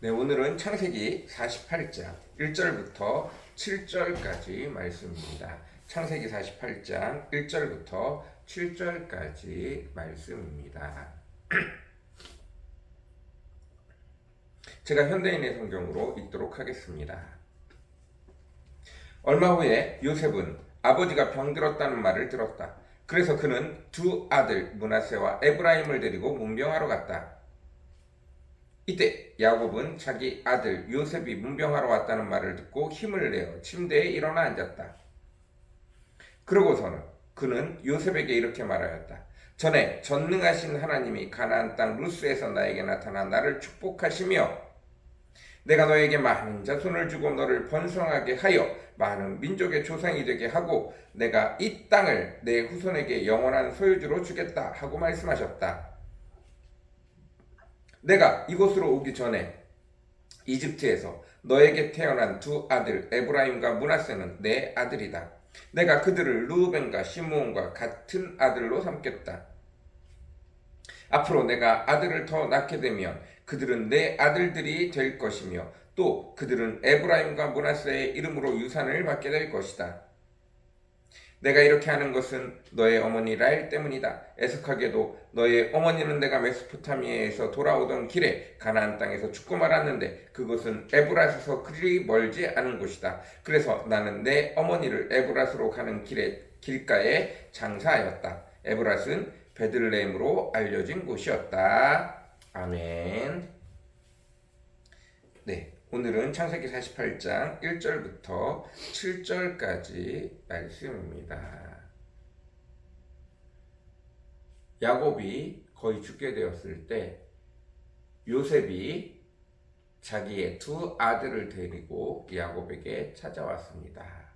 네, 오늘은 창세기 48장 1절부터 7절까지 말씀입니다. 창세기 48장 1절부터 7절까지 말씀입니다. 제가 현대인의 성경으로 읽도록 하겠습니다. 얼마 후에 요셉은 아버지가 병들었다는 말을 들었다. 그래서 그는 두 아들 므낫세와 에브라임을 데리고 문병하러 갔다. 이때 야곱은 자기 아들 요셉이 문병하러 왔다는 말을 듣고 힘을 내어 침대에 일어나 앉았다. 그러고서는 그는 요셉에게 이렇게 말하였다. 전에 전능하신 하나님이 가나안 땅 루스에서 나에게 나타나 나를 축복하시며 내가 너에게 많은 자손을 주고 너를 번성하게 하여 많은 민족의 조상이 되게 하고 내가 이 땅을 내 후손에게 영원한 소유주로 주겠다 하고 말씀하셨다. 내가 이곳으로 오기 전에 이집트에서 너에게 태어난 두 아들 에브라임과 므낫세는 내 아들이다. 내가 그들을 르우벤과 시므온과 같은 아들로 삼겠다. 앞으로 내가 아들을 더 낳게 되면 그들은 내 아들들이 될 것이며 또 그들은 에브라임과 므낫세의 이름으로 유산을 받게 될 것이다. 내가 이렇게 하는 것은 너의 어머니 라헬 때문이다. 애석하게도 너의 어머니는 내가 메소포타미아에서 돌아오던 길에 가나안 땅에서 죽고 말았는데 그것은 에브라스에서 그리 멀지 않은 곳이다. 그래서 나는 내 어머니를 에브라스로 가는 길가에 장사하였다. 에브라스는 베들레헴으로 알려진 곳이었다. 아멘. 네. 오늘은 창세기 48장 1절부터 7절까지 말씀입니다. 야곱이 거의 죽게 되었을 때 요셉이 자기의 두 아들을 데리고 야곱에게 찾아왔습니다.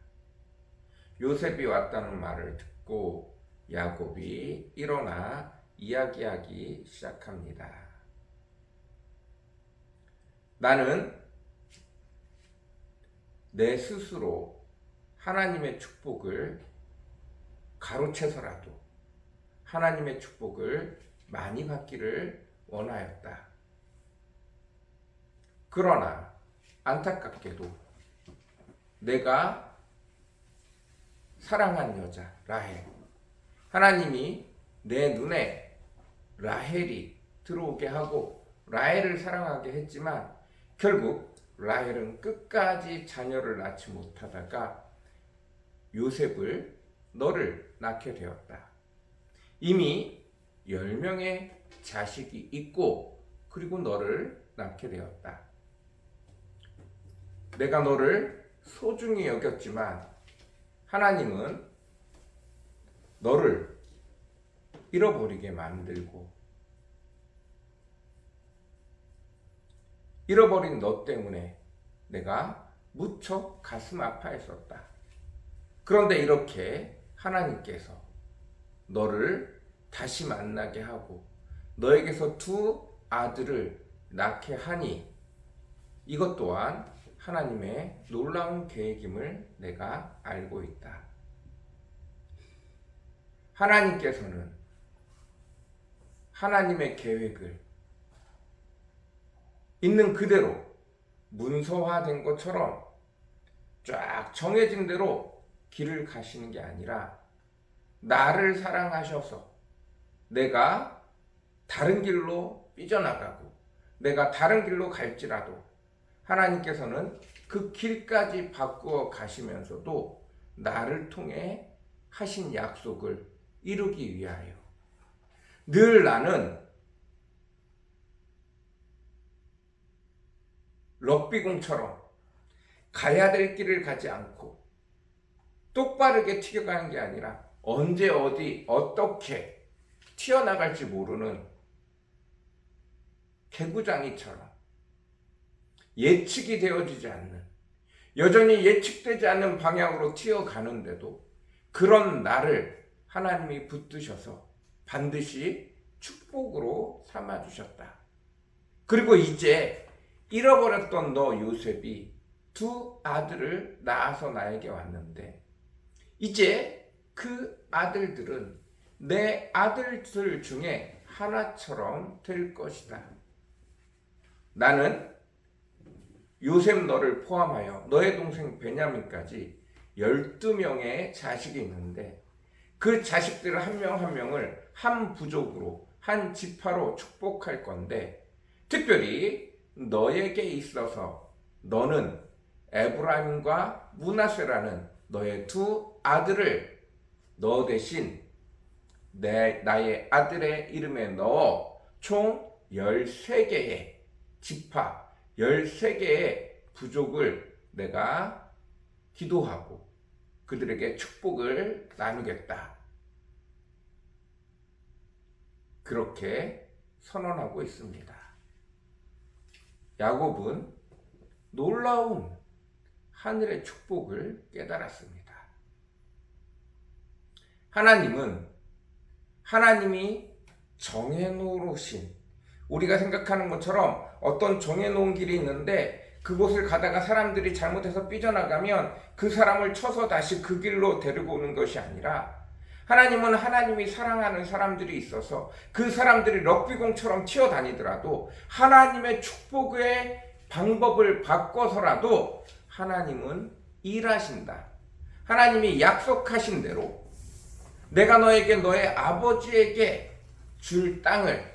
요셉이 왔다는 말을 듣고 야곱이 일어나 이야기하기 시작합니다. 나는 내 스스로 하나님의 축복을 가로채서라도 하나님의 축복을 많이 받기를 원하였다. 그러나 안타깝게도 내가 사랑한 여자 라헬, 하나님이 내 눈에 라헬이 들어오게 하고 라헬을 사랑하게 했지만 결국 라헬은 끝까지 자녀를 낳지 못하다가 요셉을 너를 낳게 되었다. 이미 10명의 자식이 있고 그리고 너를 낳게 되었다. 내가 너를 소중히 여겼지만 하나님은 너를 잃어버리게 만들고 잃어버린 너 때문에 내가 무척 가슴 아파했었다. 그런데 이렇게 하나님께서 너를 다시 만나게 하고 너에게서 두 아들을 낳게 하니 이것 또한 하나님의 놀라운 계획임을 내가 알고 있다. 하나님께서는 하나님의 계획을 있는 그대로 문서화된 것처럼 쫙 정해진 대로 길을 가시는 게 아니라 나를 사랑하셔서 내가 다른 길로 삐져나가고 내가 다른 길로 갈지라도 하나님께서는 그 길까지 바꾸어 가시면서도 나를 통해 하신 약속을 이루기 위하여 늘 나는 럭비공처럼 가야 될 길을 가지 않고 똑바르게 튀어가는 게 아니라 언제 어디 어떻게 튀어나갈지 모르는 개구장이처럼 예측이 되어지지 않는 여전히 예측되지 않는 방향으로 튀어가는데도 그런 나를 하나님이 붙드셔서 반드시 축복으로 삼아주셨다. 그리고 이제 잃어버렸던 너 요셉이 두 아들을 낳아서 나에게 왔는데 이제 그 아들들은 내 아들들 중에 하나처럼 될 것이다. 나는 요셉 너를 포함하여 너의 동생 베냐민까지 12명의 자식이 있는데 그 자식들 한 명 한 명을 한 부족으로 한 지파로 축복할 건데 특별히 너에게 있어서 너는 에브라임과 므낫세라는 너의 두 아들을 너 대신 나의 아들의 이름에 넣어 총 13개의 지파 13개의 부족을 내가 기도하고 그들에게 축복을 나누겠다. 그렇게 선언하고 있습니다. 야곱은 놀라운 하늘의 축복을 깨달았습니다. 하나님이 정해놓으신 우리가 생각하는 것처럼 어떤 정해놓은 길이 있는데 그곳을 가다가 사람들이 잘못해서 삐져나가면 그 사람을 쳐서 다시 그 길로 데리고 오는 것이 아니라 하나님은 하나님이 사랑하는 사람들이 있어서 그 사람들이 럭비공처럼 튀어다니더라도 하나님의 축복의 방법을 바꿔서라도 하나님은 일하신다. 하나님이 약속하신 대로 내가 너에게 너의 아버지에게 줄 땅을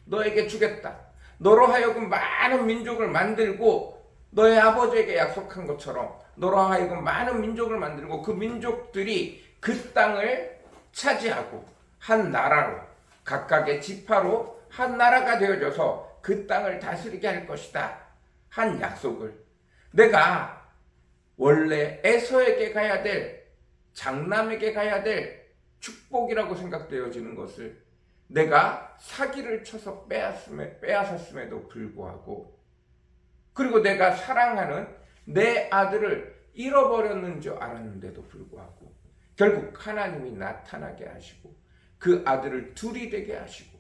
너에게 주겠다. 너로 하여금 많은 민족을 만들고 너의 아버지에게 약속한 것처럼 너로 하여금 많은 민족을 만들고 그 민족들이 그 땅을 차지하고 한 나라로 각각의 지파로 한 나라가 되어져서 그 땅을 다스리게 할 것이다. 한 약속을 내가 원래 에서에게 가야 될 장남에게 가야 될 축복이라고 생각되어지는 것을 내가 사기를 쳐서 빼앗았음에도 불구하고 그리고 내가 사랑하는 내 아들을 잃어버렸는 줄 알았는데도 불구하고 결국 하나님이 나타나게 하시고 그 아들을 둘이 되게 하시고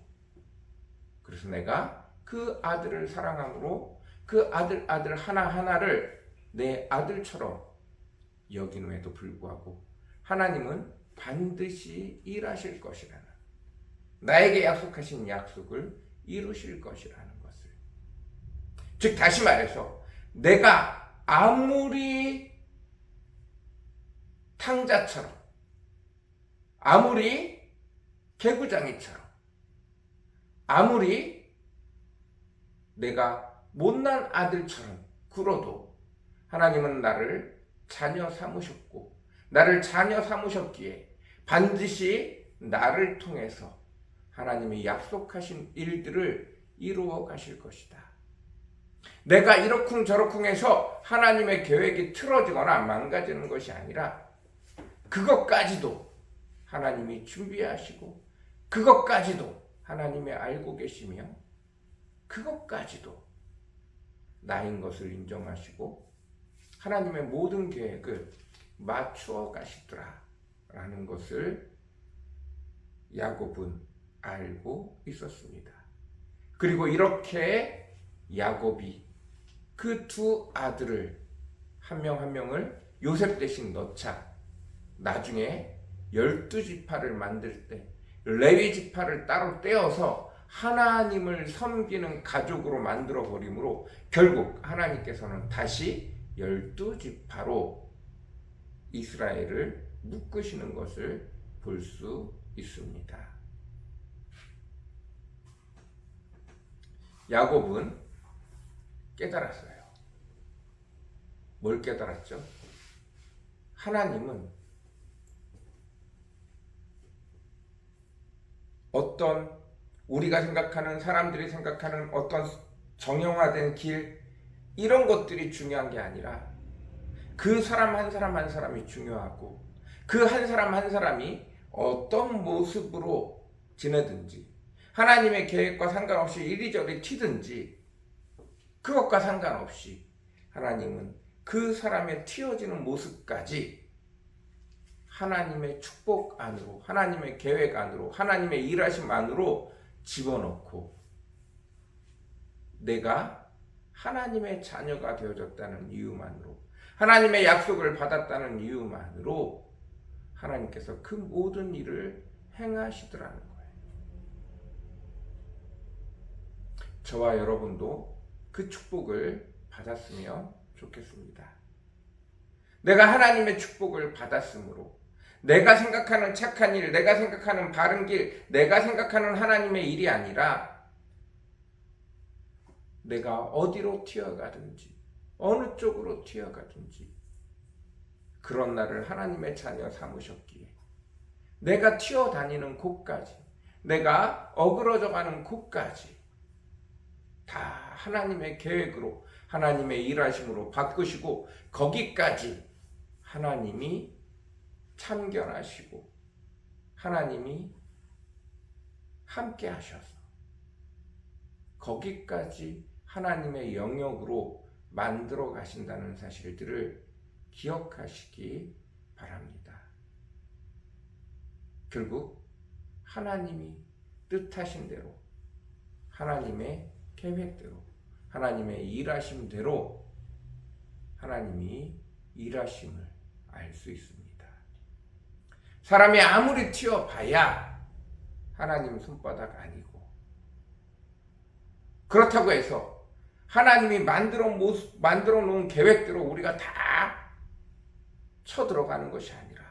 그래서 내가 그 아들을 사랑함으로 그 아들 하나하나를 내 아들처럼 여기는에도 불구하고 하나님은 반드시 일하실 것이라는 나에게 약속하신 약속을 이루실 것이라는 것을 즉 다시 말해서 내가 아무리 탕자처럼 아무리 개구장이처럼 아무리 내가 못난 아들처럼 굴어도 하나님은 나를 자녀 삼으셨고 나를 자녀 삼으셨기에 반드시 나를 통해서 하나님이 약속하신 일들을 이루어 가실 것이다. 내가 이러쿵저러쿵 해서 하나님의 계획이 틀어지거나 망가지는 것이 아니라 그것까지도 하나님이 준비하시고 그것까지도 하나님이 알고 계시며 그것까지도 나인 것을 인정하시고 하나님의 모든 계획을 맞추어 가시더라 라는 것을 야곱은 알고 있었습니다. 그리고 이렇게 야곱이 그 두 아들을 한 명 한 명을 요셉 대신 넣자 나중에 12지파를 만들 때 레위 지파를 따로 떼어서 하나님을 섬기는 가족으로 만들어 버림으로 결국 하나님께서는 다시 12지파로 이스라엘을 묶으시는 것을 볼 수 있습니다. 야곱은 깨달았어요. 뭘 깨달았죠? 하나님은 어떤 우리가 생각하는 사람들이 생각하는 어떤 정형화된 길 이런 것들이 중요한 게 아니라 그 사람 한 사람 한 사람이 중요하고 그 한 사람 한 사람이 어떤 모습으로 지내든지 하나님의 계획과 상관없이 이리저리 튀든지 그것과 상관없이 하나님은 그 사람의 튀어지는 모습까지 하나님의 축복 안으로 하나님의 계획 안으로 하나님의 일하심 안으로 집어넣고 내가 하나님의 자녀가 되어졌다는 이유만으로 하나님의 약속을 받았다는 이유만으로 하나님께서 그 모든 일을 행하시더라는 거예요. 저와 여러분도 그 축복을 받았으면 좋겠습니다. 내가 하나님의 축복을 받았으므로 내가 생각하는 착한 일, 내가 생각하는 바른 길, 내가 생각하는 하나님의 일이 아니라 내가 어디로 튀어가든지 어느 쪽으로 튀어가든지 그런 나를 하나님의 자녀 삼으셨기에 내가 튀어다니는 곳까지, 내가 어그러져가는 곳까지 다 하나님의 계획으로, 하나님의 일하심으로 바꾸시고 거기까지 하나님이 참견하시고 하나님이 함께 하셔서 거기까지 하나님의 영역으로 만들어 가신다는 사실들을 기억하시기 바랍니다. 결국 하나님이 뜻하신 대로, 하나님의 계획대로, 하나님의 일하심대로 하나님이 일하심을 알 수 있습니다. 사람이 아무리 튀어봐야 하나님 손바닥 아니고, 그렇다고 해서 하나님이 만들어 놓은 계획대로 우리가 다 쳐들어가는 것이 아니라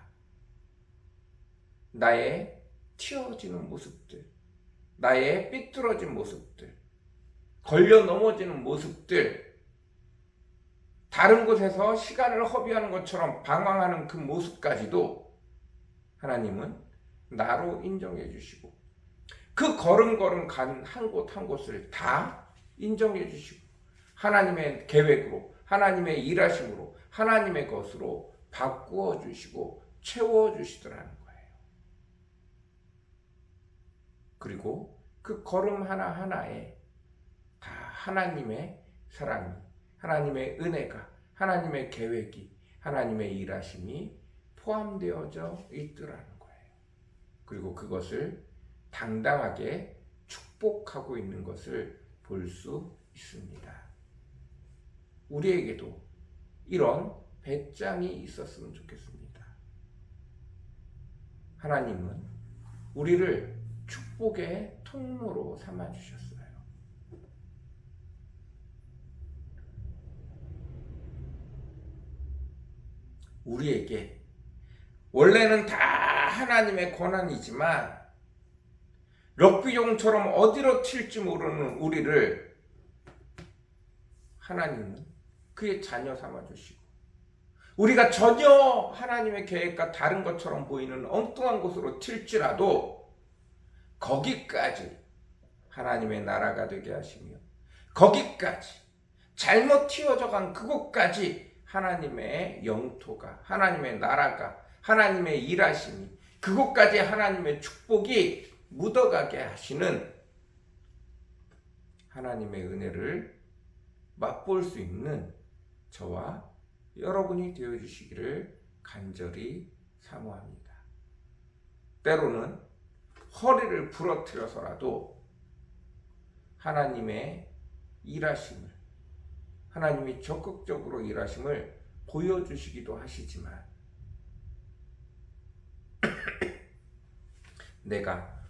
나의 튀어지는 모습들, 나의 삐뚤어진 모습들, 걸려 넘어지는 모습들, 다른 곳에서 시간을 허비하는 것처럼 방황하는 그 모습까지도 하나님은 나로 인정해 주시고 그 걸음걸음 간 한 곳 한 곳을 다 인정해 주시고 하나님의 계획으로, 하나님의 일하심으로, 하나님의 것으로 바꾸어 주시고 채워 주시더라는 거예요. 그리고 그 걸음 하나하나에 다 하나님의 사랑이, 하나님의 은혜가, 하나님의 계획이, 하나님의 일하심이 포함되어져 있더라는 거예요. 그리고 그것을 당당하게 축복하고 있는 것을 볼 수 있습니다. 우리에게도 이런 배짱이 있었으면 좋겠습니다. 하나님은 우리를 축복의 통로로 삼아주셨어요. 우리에게 원래는 다 하나님의 권한이지만 럭비종처럼 어디로 튈지 모르는 우리를 하나님은 그의 자녀 삼아주시고 우리가 전혀 하나님의 계획과 다른 것처럼 보이는 엉뚱한 곳으로 튈지라도 거기까지 하나님의 나라가 되게 하시며 거기까지 잘못 튀어져 간 그곳까지 하나님의 영토가, 하나님의 나라가, 하나님의 일하심이, 그곳까지 하나님의 축복이 묻어가게 하시는 하나님의 은혜를 맛볼 수 있는 저와 여러분이 되어주시기를 간절히 사모합니다. 때로는 허리를 부러뜨려서라도 하나님의 일하심을, 하나님이 적극적으로 일하심을 보여주시기도 하시지만 내가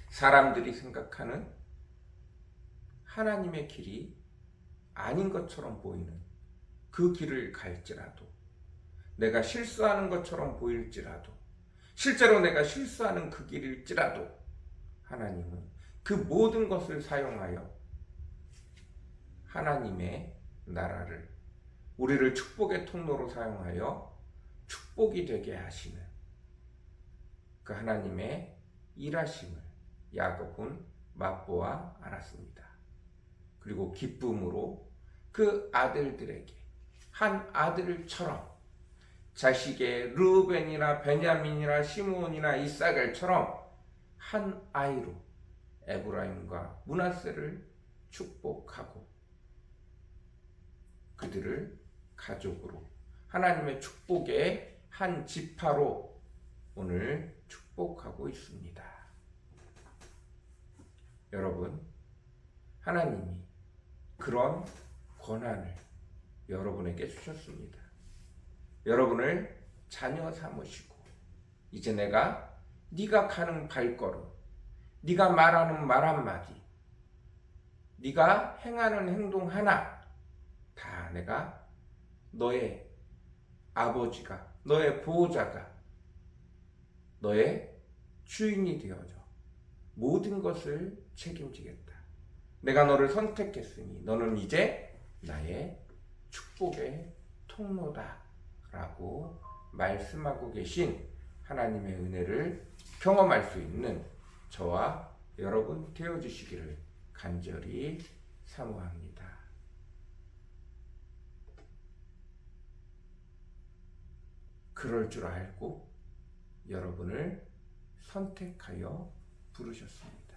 사람들이 생각하는 하나님의 길이 아닌 것처럼 보이는 그 길을 갈지라도, 내가 실수하는 것처럼 보일지라도, 실제로 내가 실수하는 그 길일지라도 하나님은 그 모든 것을 사용하여 하나님의 나라를, 우리를 축복의 통로로 사용하여 축복이 되게 하시는 그 하나님의 일하심을 야곱은 맛보아 알았습니다. 그리고 기쁨으로 그 아들들에게 한 아들처럼, 자식의 르우벤이나 베냐민이나 시므온이나 이사갈처럼 한 아이로 에브라임과 므낫세를 축복하고 그들을 가족으로, 하나님의 축복의 한 지파로 오늘 축복하고 있습니다. 여러분, 하나님이 그런 권한을 여러분에게 주셨습니다. 여러분을 자녀 삼으시고 이제 내가 네가 가는 발걸음, 네가 말하는 말 한마디, 네가 행하는 행동 하나 다 내가 너의 아버지가, 너의 보호자가, 너의 주인이 되어줘 모든 것을 책임지겠다. 내가 너를 선택했으니 너는 이제 나의 축복의 통로다 라고 말씀하고 계신 하나님의 은혜를 경험할 수 있는 저와 여러분 되어주시기를 간절히 사모합니다. 그럴 줄 알고 여러분을 선택하여 부르셨습니다.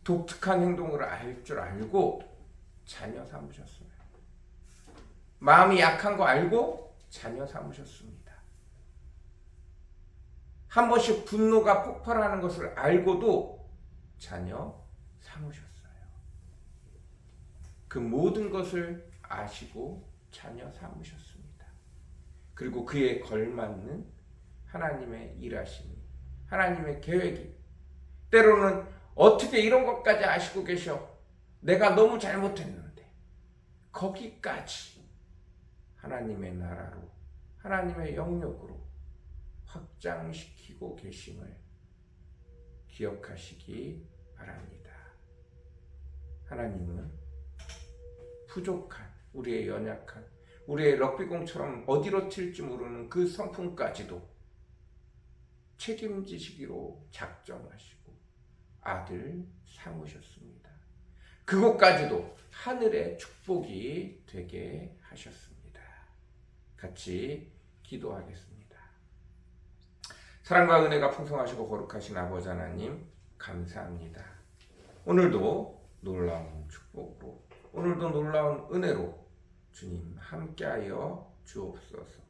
독특한 행동을 알 줄 알고 자녀 삼으셨어요. 마음이 약한 거 알고 자녀 삼으셨습니다. 한 번씩 분노가 폭발하는 것을 알고도 자녀 삼으셨어요. 그 모든 것을 아시고 자녀 삼으셨습니다. 그리고 그에 걸맞는 하나님의 일하심이, 하나님의 계획이, 때로는 어떻게 이런 것까지 아시고 계셔? 내가 너무 잘못했는데 거기까지 하나님의 나라로, 하나님의 영역으로 확장시키고 계심을 기억하시기 바랍니다. 하나님은 부족한, 우리의 연약한, 우리의 럭비공처럼 어디로 튈지 모르는 그 성품까지도 책임지시기로 작정하시고 아들 삼으셨습니다. 그것까지도 하늘의 축복이 되게 하셨습니다. 같이 기도하겠습니다. 사랑과 은혜가 풍성하시고 거룩하신 아버지 하나님 감사합니다. 오늘도 놀라운 축복으로, 오늘도 놀라운 은혜로 주님 함께하여 주옵소서.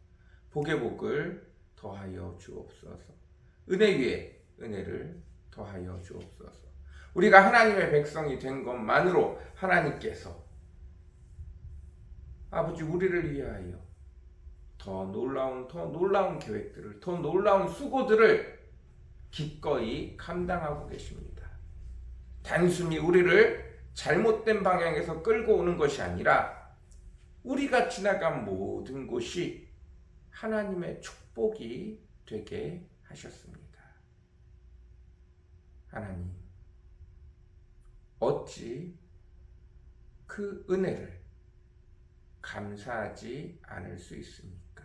복의 복을 더하여 주옵소서. 은혜 위에 은혜를 더하여 주옵소서. 우리가 하나님의 백성이 된 것만으로 하나님께서 아버지 우리를 위하여 더 놀라운 계획들을, 더 놀라운 수고들을 기꺼이 감당하고 계십니다. 단순히 우리를 잘못된 방향에서 끌고 오는 것이 아니라 우리가 지나간 모든 곳이 하나님의 축복이 되게 하셨습니다. 하나님, 어찌 그 은혜를 감사하지 않을 수 있습니까?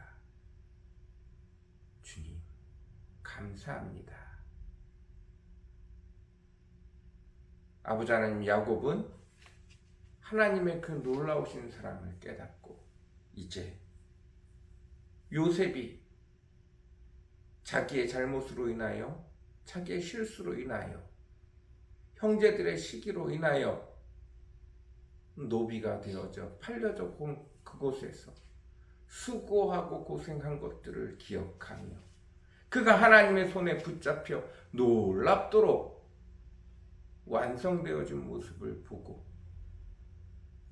주님, 감사합니다. 아버지 하나님, 야곱은 하나님의 그 놀라우신 사랑을 깨닫고 이제 요셉이 자기의 잘못으로 인하여, 자기의 실수로 인하여, 형제들의 시기로 인하여 노비가 되어져 팔려져 본 그곳에서 수고하고 고생한 것들을 기억하며 그가 하나님의 손에 붙잡혀 놀랍도록 완성되어진 모습을 보고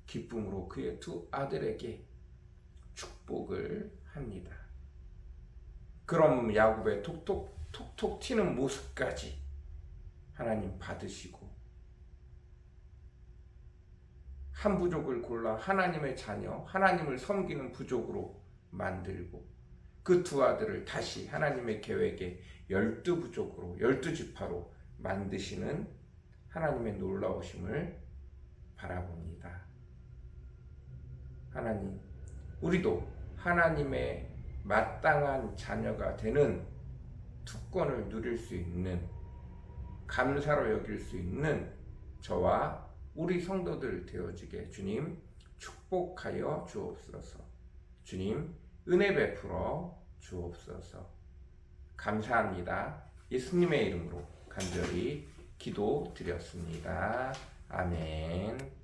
기쁨으로 그의 두 아들에게 축복을 합니다. 그럼 야곱의 톡톡 튀는 모습까지 하나님 받으시고 한 부족을 골라 하나님의 자녀, 하나님을 섬기는 부족으로 만들고 그 두 아들을 다시 하나님의 계획에 12부족으로, 12지파로 만드시는 하나님의 놀라우심을 바라봅니다. 하나님, 우리도 하나님의 마땅한 자녀가 되는 특권을 누릴 수 있는, 감사로 여길 수 있는 저와 우리 성도들 되어지게 주님 축복하여 주옵소서. 주님 은혜 베풀어 주옵소서. 감사합니다. 예수님의 이름으로 간절히 기도드렸습니다. 아멘.